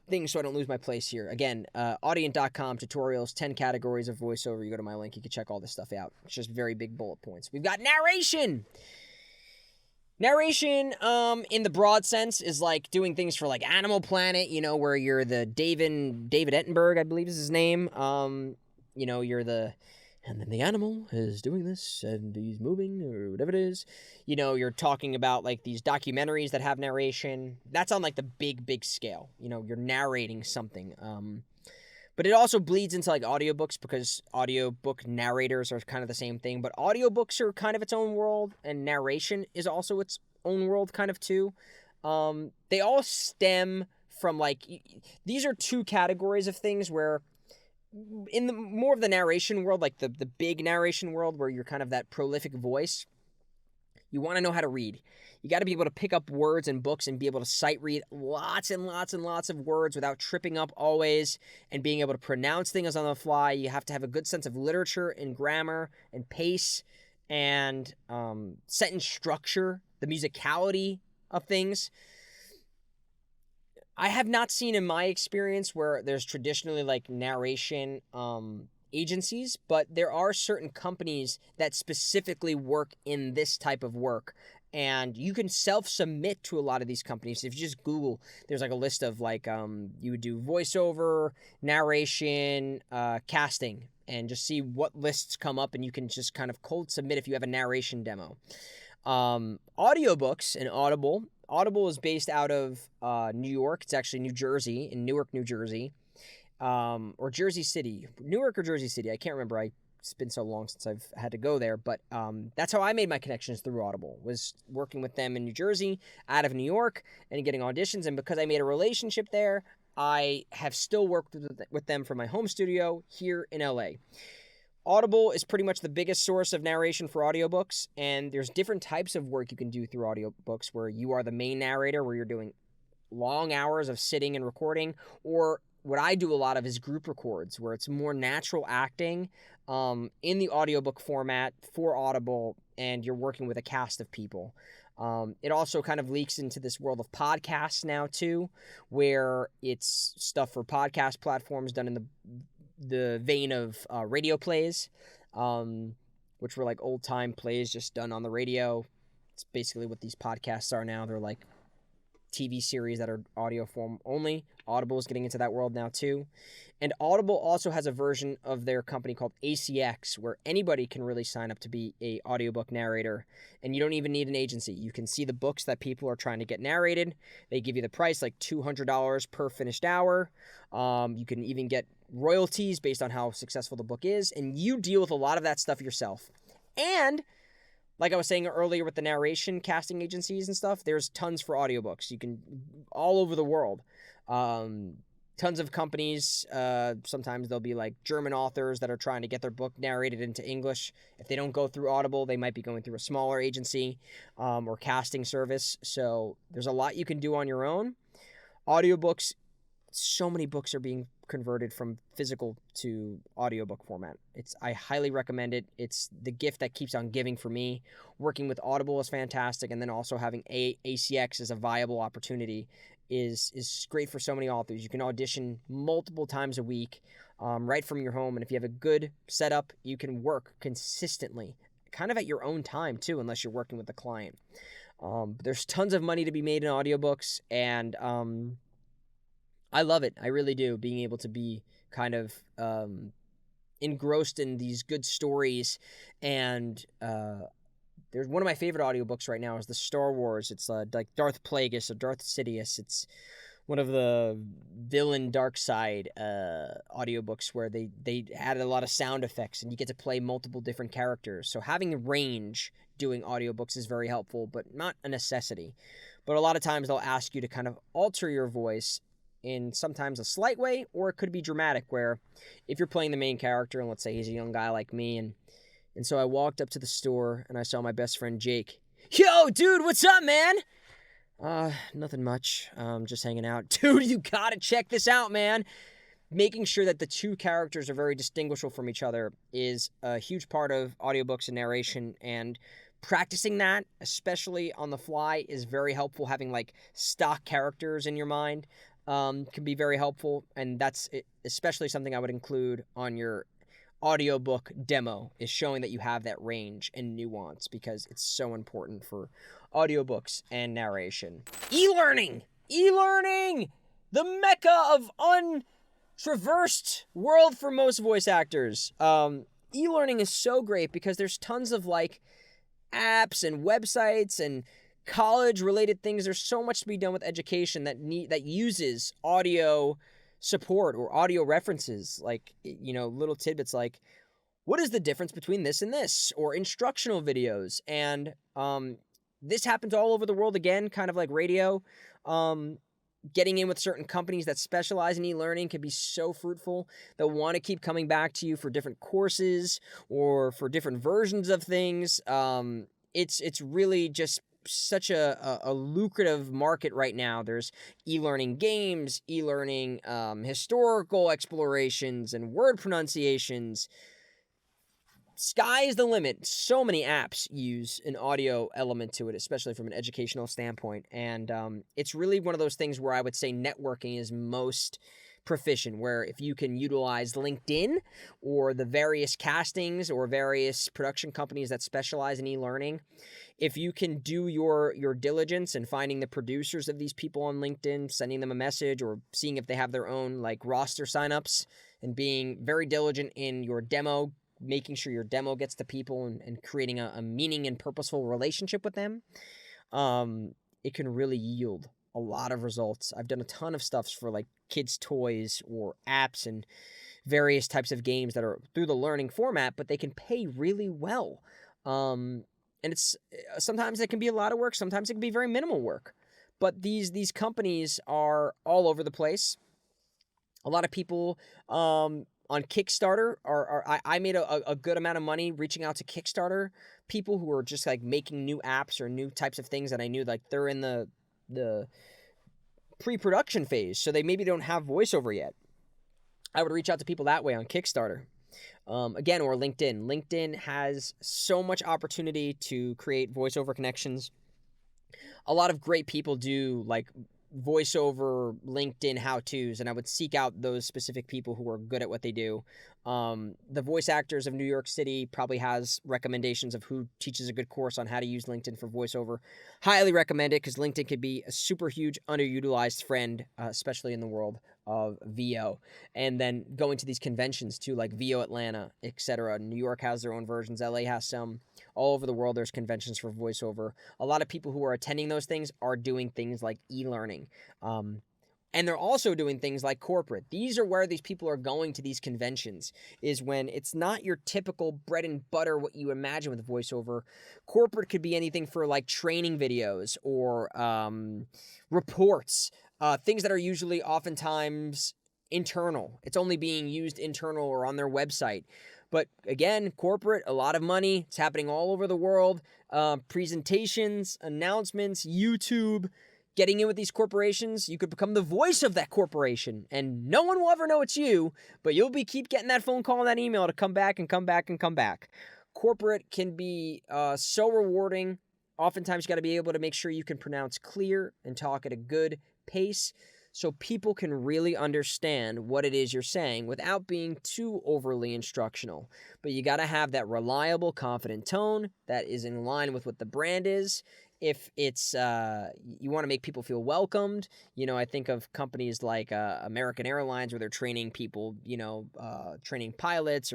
things so I don't lose my place here. Again, Audient.com, tutorials, 10 categories of voiceover. You go to my link, you can check all this stuff out. It's just very big bullet points. We've got narration. Narration, in the broad sense, is like doing things for like Animal Planet, you know, where you're the David Ettenberg, I believe is his name. You know, you're the and then the animal is doing this, and he's moving, or whatever it is. You know, you're talking about, like, these documentaries that have narration. That's on, like, the big scale. You know, you're narrating something. But it also bleeds into, like, audiobooks, because audiobook narrators are kind of the same thing. But audiobooks are kind of its own world, and narration is also its own world, kind of, too. They all stem from, like, these are two categories of things where, in the more of the narration world, like the big narration world where you're kind of that prolific voice, you want to know how to read. You got to be able to pick up words in books and be able to sight read lots and lots and lots of words without tripping up always, and being able to pronounce things on the fly. You have to have a good sense of literature and grammar and pace and sentence structure, the musicality of things. I have not seen, in my experience, where there's traditionally, like, narration agencies, but there are certain companies that specifically work in this type of work, and you can self-submit to a lot of these companies. If you just Google, there's, like, a list of, like, you would do voiceover, narration, casting, and just see what lists come up, and you can just kind of cold submit if you have a narration demo. Audiobooks and Audible. Audible is based out of New York. It's actually New Jersey, in Newark, New Jersey, or Jersey City. Newark or Jersey City. I can't remember. It's been so long since I've had to go there. But that's how I made my connections through Audible, was working with them in New Jersey, out of New York, and getting auditions. And because I made a relationship there, I have still worked with them for my home studio here in LA. Audible is pretty much the biggest source of narration for audiobooks, and there's different types of work you can do through audiobooks where you are the main narrator, where you're doing long hours of sitting and recording, or what I do a lot of is group records, where it's more natural acting in the audiobook format for Audible, and you're working with a cast of people. It also kind of leaks into this world of podcasts now, too, where it's stuff for podcast platforms done in the vein of radio plays, which were like old-time plays just done on the radio. It's basically what these podcasts are now. They're like TV series that are audio form only. Audible is getting into that world now too. And Audible also has a version of their company called ACX, where anybody can really sign up to be a audiobook narrator, and you don't even need an agency. You can see the books that people are trying to get narrated. They give you the price, like $200 per finished hour. You can even get royalties based on how successful the book is, and you deal with a lot of that stuff yourself. And like I was saying earlier with the narration casting agencies and stuff, there's tons for audiobooks. You can, all over the world. Tons of companies, sometimes they'll be like German authors that are trying to get their book narrated into English. If they don't go through Audible, they might be going through a smaller agency or casting service. So there's a lot you can do on your own. Audiobooks, so many books are being converted from physical to audiobook format. I highly recommend it. It's the gift that keeps on giving for me. Working with is fantastic, and then also having ACX as a viable opportunity is great for so many authors. You can audition multiple times a week, right from your home, and if you have a good setup, you can work consistently, kind of at your own time too, unless you're working with a client. There's tons of money to be made in audiobooks, and I love it. I really do, being able to be kind of engrossed in these good stories. And there's one of my favorite audiobooks right now is the Star Wars. It's like Darth Plagueis or Darth Sidious. It's one of the villain dark side audiobooks where they added a lot of sound effects, and you get to play multiple different characters. So having range doing audiobooks is very helpful, but not a necessity. But a lot of times they'll ask you to kind of alter your voice in sometimes a slight way, or it could be dramatic, where if you're playing the main character, and let's say he's a young guy like me, and so I walked up to the store and I saw my best friend Jake. Yo, dude, what's up, man? Nothing much. Just hanging out. Dude, you gotta check this out, man. Making sure that the two characters are very distinguishable from each other is a huge part of audiobooks and narration, and practicing that, especially on the fly, is very helpful. Having like stock characters in your mind can be very helpful, and that's especially something I would include on your audiobook demo, is showing that you have that range and nuance, because it's so important for audiobooks and narration. E-learning, the mecca of untraversed world for most voice actors. e-learning is so great because there's tons of like apps and websites and college related things. There's so much to be done with education that uses audio support or audio references, like, you know, little tidbits like, what is the difference between this and this, or instructional videos. And this happens all over the world, again, kind of like radio. Getting in with certain companies that specialize in e-learning can be so fruitful. They'll want to keep coming back to you for different courses or for different versions of things. It's really just such a lucrative market right now. There's e-learning games, e-learning historical explorations, and word pronunciations. Sky is the limit. So many apps use an audio element to it, especially from an educational standpoint. And it's really one of those things where I would say networking is most proficient, where if you can utilize LinkedIn or the various castings or various production companies that specialize in e-learning, if you can do your diligence in finding the producers of these people on LinkedIn, sending them a message, or seeing if they have their own like roster signups, and being very diligent in your demo, making sure your demo gets to people, and creating a meaning and purposeful relationship with them, it can really yield a lot of results. I've done a ton of stuff for like kids' toys or apps and various types of games that are through the learning format, but they can pay really well. And it's sometimes it can be a lot of work, sometimes it can be very minimal work. But these companies are all over the place. A lot of people on Kickstarter I made a good amount of money reaching out to Kickstarter people who are just like making new apps or new types of things that I knew like they're in the pre-production phase, so they maybe don't have voiceover yet. I would reach out to people that way on Kickstarter. Again, or LinkedIn. LinkedIn has so much opportunity to create voiceover connections. A lot of great people do like voiceover LinkedIn how-tos, and I would seek out those specific people who are good at what they do. The Voice Actors of New York City probably has recommendations of who teaches a good course on how to use LinkedIn for voiceover. Highly recommend it, because LinkedIn could be a super huge underutilized friend, especially in the world of VO. And then going to these conventions too, like VO Atlanta, etc. New York has their own versions. LA has some. All over the world, there's conventions for voiceover. A lot of people who are attending those things are doing things like e-learning. And they're also doing things like corporate. These are where these people are going to these conventions, is when it's not your typical bread and butter, what you imagine with voiceover. Corporate could be anything for like training videos or reports, things that are usually oftentimes internal. It's only being used internal or on their website. But again, corporate, a lot of money. It's happening all over the world. Presentations, announcements, YouTube. Getting in with these corporations, you could become the voice of that corporation, and no one will ever know it's you, but you'll keep getting that phone call and that email to come back and come back and come back. Corporate can be so rewarding. Oftentimes, you got to be able to make sure you can pronounce clear and talk at a good pace, so people can really understand what it is you're saying without being too overly instructional. But you got to have that reliable, confident tone that is in line with what the brand is. If it's, you want to make people feel welcomed, I think of companies like American Airlines, where they're training people, training pilots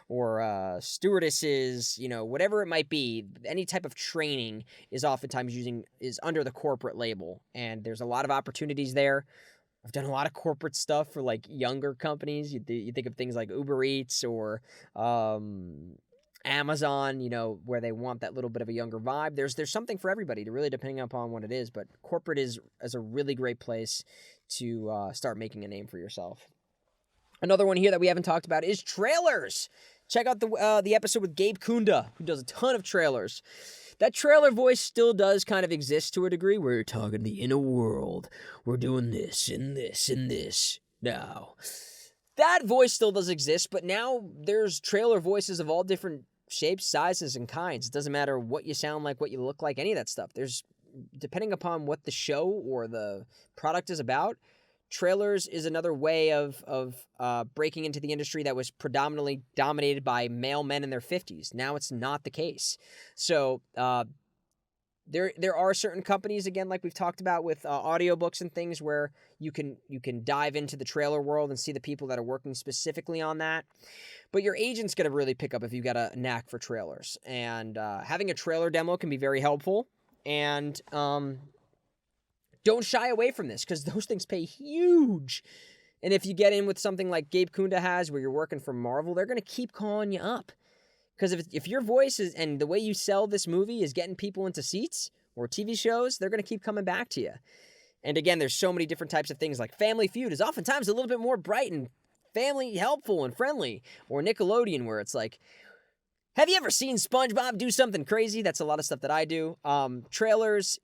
or stewardesses, whatever it might be. Any type of training is oftentimes is under the corporate label, and there's a lot of opportunities there. I've done a lot of corporate stuff for like younger companies. You think of things like Uber Eats or Amazon, where they want that little bit of a younger vibe. There's something for everybody, really depending upon what it is. But corporate is a really great place to start making a name for yourself. Another one here that we haven't talked about is trailers. Check out the episode with Gabe Kunda, who does a ton of trailers. That trailer voice still does kind of exist to a degree, where you're talking the inner world. We're doing this and this and this now. That voice still does exist, but now there's trailer voices of all different shapes, sizes, and kinds. It doesn't matter what you sound like, what you look like, any of that stuff. Depending upon what the show or the product is about, trailers is another way of breaking into the industry that was predominantly dominated by male men in their 50s. Now it's not the case. So There are certain companies, again, like we've talked about with audiobooks and things, where you can dive into the trailer world and see the people that are working specifically on that. But your agent's going to really pick up if you got a knack for trailers. And having a trailer demo can be very helpful. And don't shy away from this, because those things pay huge. And if you get in with something like Gabe Kunda has, where you're working for Marvel, they're going to keep calling you up. Because if your voice is, and the way you sell this movie is getting people into seats or TV shows, they're going to keep coming back to you. And again, there's so many different types of things, like Family Feud is oftentimes a little bit more bright and family helpful and friendly. Or Nickelodeon, where it's like, have you ever seen SpongeBob do something crazy? That's a lot of stuff that I do. Trailers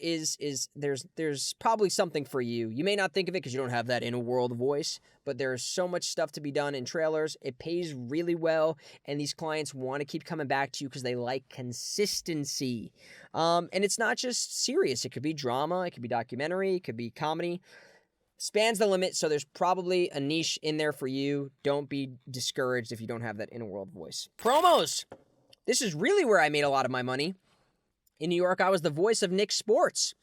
there's probably something for you. You may not think of it because you don't have that inner world voice, but there's so much stuff to be done in trailers. It pays really well, and these clients want to keep coming back to you because they like consistency. And it's not just serious. It could be drama, it could be documentary, it could be comedy. Spans the limit, so there's probably a niche in there for you. Don't be discouraged if you don't have that inner world voice. Promos! This is really where I made a lot of my money. In New York, I was the voice of Nick's Sports.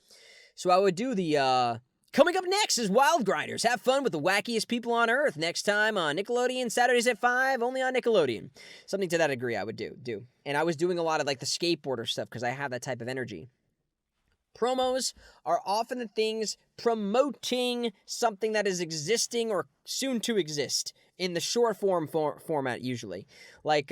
So I would do the, coming up next is Wild Grinders. Have fun with the wackiest people on earth. Next time on Nickelodeon, Saturdays at 5, only on Nickelodeon. Something to that degree I would do. And I was doing a lot of, like, the skateboarder stuff, because I have that type of energy. Promos are often the things promoting something that is existing or soon to exist in the short format, usually. Like,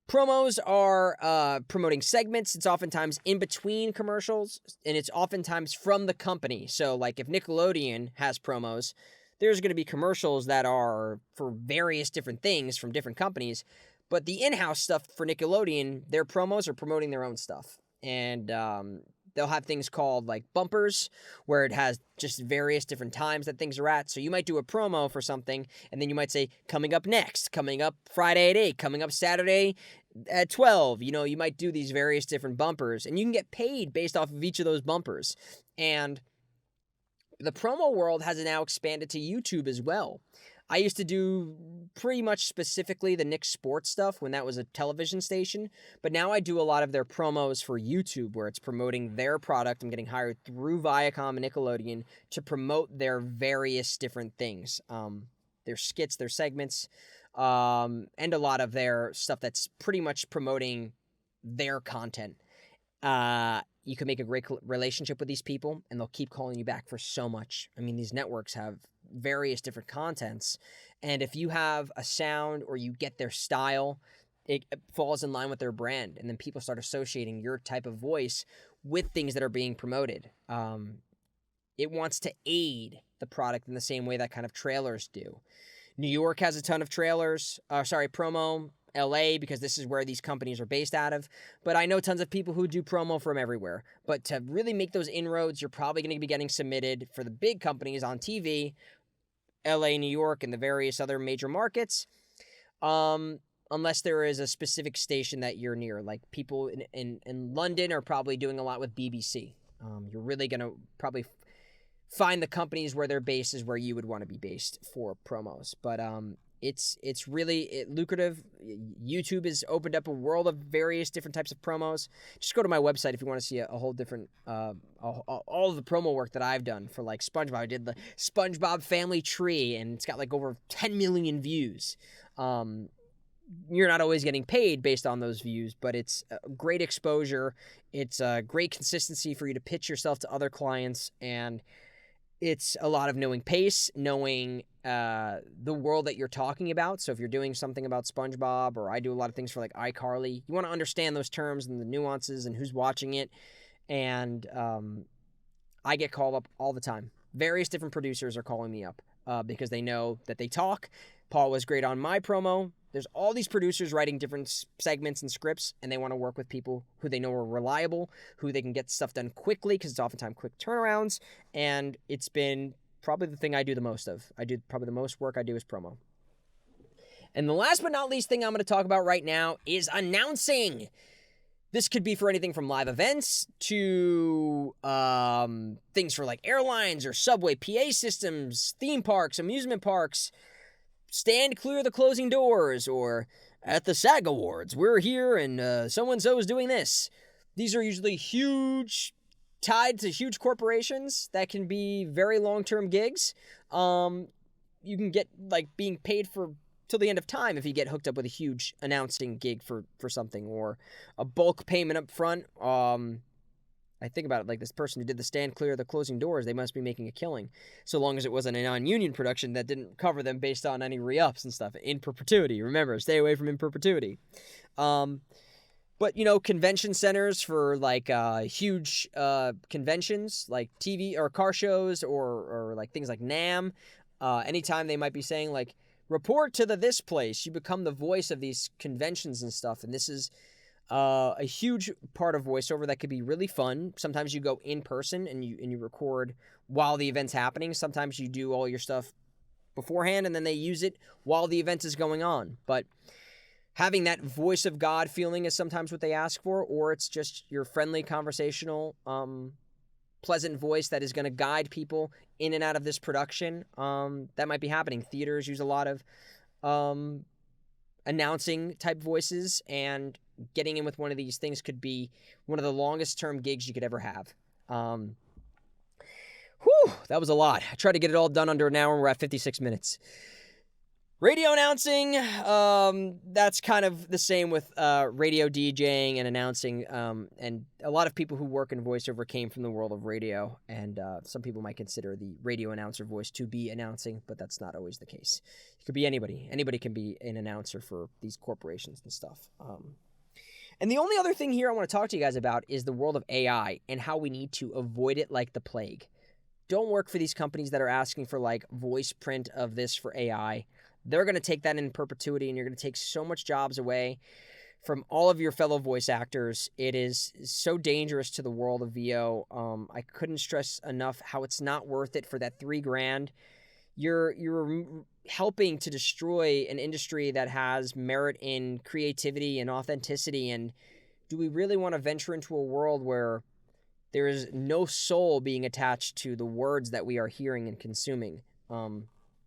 promos are promoting segments. It's oftentimes in between commercials, and it's oftentimes from the company. So, like, if Nickelodeon has promos, there's going to be commercials that are for various different things from different companies. But the in-house stuff for Nickelodeon, their promos are promoting their own stuff. And they'll have things called, like, bumpers, where it has just various different times that things are at. So you might do a promo for something, and then you might say, coming up next, coming up Friday at 8, coming up Saturday at 12. You know, you might do these various different bumpers, and you can get paid based off of each of those bumpers. And the promo world has now expanded to YouTube as well. I used to do pretty much specifically the Nick Sports stuff when that was a television station, but now I do a lot of their promos for YouTube, where it's promoting their product. I'm getting hired through Viacom and Nickelodeon to promote their various different things, their skits, their segments, and a lot of their stuff that's pretty much promoting their content. You can make a great relationship with these people, and they'll keep calling you back for so much. I mean, these networks have various different contents, and if you have a sound or you get their style, it falls in line with their brand, and then people start associating your type of voice with things that are being promoted. It wants to aid the product in the same way that kind of trailers do. New York has a ton of promo. LA, because this is where these companies are based out of. But I know tons of people who do promo from everywhere. But to really make those inroads, you're probably going to be getting submitted for the big companies on TV, LA, New York, and the various other major markets, unless there is a specific station that you're near. Like, people in London are probably doing a lot with BBC. You're really going to probably find the companies where their base is where you would want to be based for promos. But it's really lucrative. YouTube has opened up a world of various different types of promos. Just go to my website if you want to see a whole different, all of the promo work that I've done for, like, SpongeBob. I did the SpongeBob Family Tree, and it's got like over 10 million views. You're not always getting paid based on those views, but it's great exposure. It's a great consistency for you to pitch yourself to other clients, and it's a lot of knowing pace, knowing the world that you're talking about. So if you're doing something about SpongeBob, or I do a lot of things for, like, iCarly, you want to understand those terms and the nuances and who's watching it. And I get called up all the time. Various different producers are calling me up because they know that they talk. Paul was great on my promo. There's all these producers writing different segments and scripts, and they want to work with people who they know are reliable, who they can get stuff done quickly, because it's oftentimes quick turnarounds, and it's been probably the thing I do the most of. Probably the most work I do is promo. And the last but not least thing I'm going to talk about right now is announcing. This could be for anything from live events to things for, like, airlines or subway PA systems, theme parks, amusement parks. Stand clear of the closing doors, or at the SAG Awards, we're here and so-and-so is doing this. These are usually huge, tied to huge corporations that can be very long-term gigs. You can get like being paid for till the end of time if you get hooked up with a huge announcing gig for something, or a bulk payment up front. I think about it like this person who did the Stand Clear of the Closing Doors, they must be making a killing, so long as it wasn't a non-union production that didn't cover them based on any re-ups and stuff. In perpetuity, remember, stay away from in perpetuity. But, convention centers for, like, huge conventions, like TV or car shows or like, things like NAMM, anytime they might be saying, like, report to this place, you become the voice of these conventions and stuff, and this is a huge part of voiceover that could be really fun. Sometimes you go in person and you record while the event's happening. Sometimes you do all your stuff beforehand, and then they use it while the event is going on. But having that voice of God feeling is sometimes what they ask for, or it's just your friendly, conversational, pleasant voice that is going to guide people in and out of this production. That might be happening. Theaters use a lot of announcing type voices, and getting in with one of these things could be one of the longest term gigs you could ever have. That was a lot. I tried to get it all done under an hour, and we're at 56 minutes. Radio announcing, that's kind of the same with radio DJing and announcing, and a lot of people who work in voiceover came from the world of radio, and some people might consider the radio announcer voice to be announcing, but that's not always the case. It could be anybody. Anybody can be an announcer for these corporations and stuff. And the only other thing here I want to talk to you guys about is the world of AI and how we need to avoid it like the plague. Don't work for these companies that are asking for, like, voice print of this for AI. They're going to take that in perpetuity, and you're going to take so much jobs away from all of your fellow voice actors. It is so dangerous to the world of VO. I couldn't stress enough how it's not worth it for that $3,000. You're helping to destroy an industry that has merit in creativity and authenticity. And do we really want to venture into a world where there is no soul being attached to the words that we are hearing and consuming?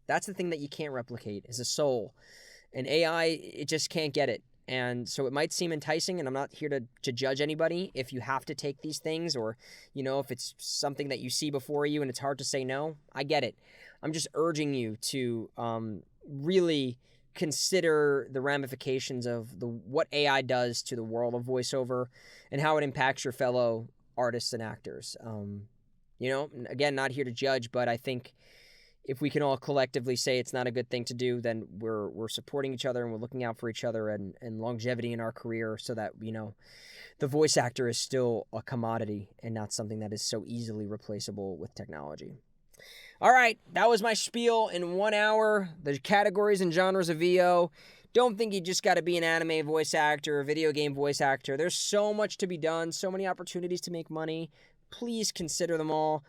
That's the thing that you can't replicate, is a soul. And AI, it just can't get it. And so it might seem enticing, and I'm not here to judge anybody if you have to take these things, or, if it's something that you see before you and it's hard to say no. I get it. I'm just urging you to really consider the ramifications of what AI does to the world of voiceover and how it impacts your fellow artists and actors. Again, not here to judge, but I think if we can all collectively say it's not a good thing to do, then we're supporting each other and we're looking out for each other and longevity in our career, so that, the voice actor is still a commodity and not something that is so easily replaceable with technology. All right, that was my spiel in 1 hour, the categories and genres of VO. Don't think you just got to be an anime voice actor or video game voice actor. There's so much to be done, so many opportunities to make money. Please consider them all.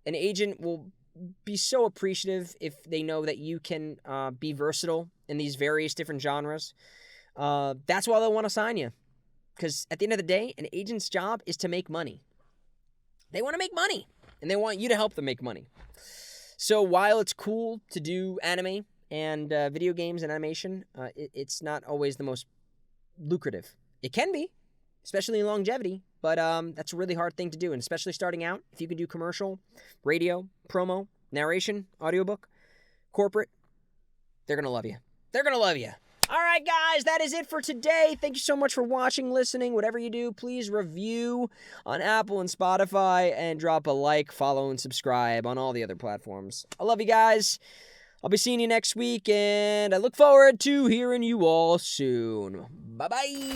An agent will be so appreciative if they know that you can be versatile in these various different genres. That's why they'll want to sign you. Because at the end of the day, an agent's job is to make money. They want to make money, and they want you to help them make money. So while it's cool to do anime and video games and animation, it's not always the most lucrative. It can be, especially in longevity, but that's a really hard thing to do, and especially starting out. If you can do commercial, radio, promo, narration, audiobook, corporate, they're going to love you. They're going to love you. All right, guys, that is it for today. Thank you so much for watching, listening. Whatever you do, please review on Apple and Spotify, and drop a like, follow, and subscribe on all the other platforms. I love you guys. I'll be seeing you next week, and I look forward to hearing you all soon. Bye-bye.